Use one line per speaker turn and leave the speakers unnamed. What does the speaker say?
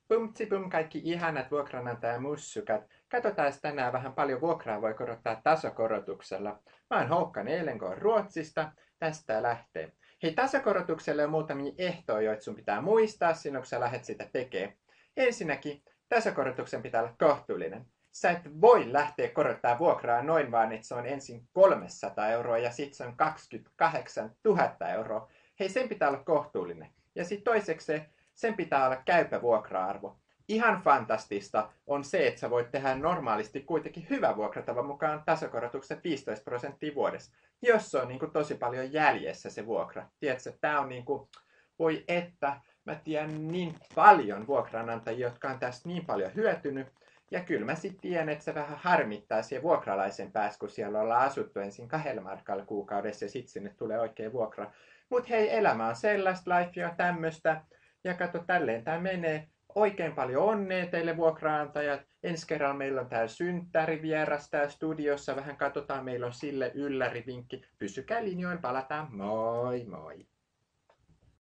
Pum kaikki ihanat vuokranantajamussukat. Katsotaan tänään vähän paljon vuokraa voi korottaa tasokorotuksella. Mä oon Håkan Elenkoon Ruotsista. Tästä lähtee. Hei, tasokorotukselle on muutamia ehtoja, joita sun pitää muistaa silloin, kun sä lähdet sitä tekemään. Ensinnäkin, tasokorotuksen pitää olla kohtuullinen. Sä et voi lähteä korottaa vuokraa noin vaan, että se on ensin 300 euroa ja sitten se on 28 000 euroa. Hei, sen pitää olla kohtuullinen. Ja sitten toiseksi sen pitää olla käypä vuokra-arvo. Ihan fantastista on se, että sä voit tehdä normaalisti kuitenkin hyvä vuokratavan mukaan tasokorotukset 15% vuodessa, jos se on niin kuin tosi paljon jäljessä se vuokra. Tiedätkö, tää on niin kuin, voi että, mä tiedän niin paljon vuokranantajia, jotka on tästä niin paljon hyötynyt. Ja kyllä mä sitten tiedän, että se vähän harmittaa siihen vuokralaisen päässä, kun siellä ollaan asuttu ensin 2 markalla kuukaudessa ja sitten sinne tulee oikein vuokra. Mutta hei, elämä on sellaista, life on tämmöistä. Ja kato, tälleen tämä menee. Oikein paljon onnea teille vuokraantajat. Ensi kerralla meillä on täällä synttärivieras täällä studiossa. Vähän katsotaan, meillä on sille yllärivinkki. Pysykää linjoilla, palataan. Moi moi!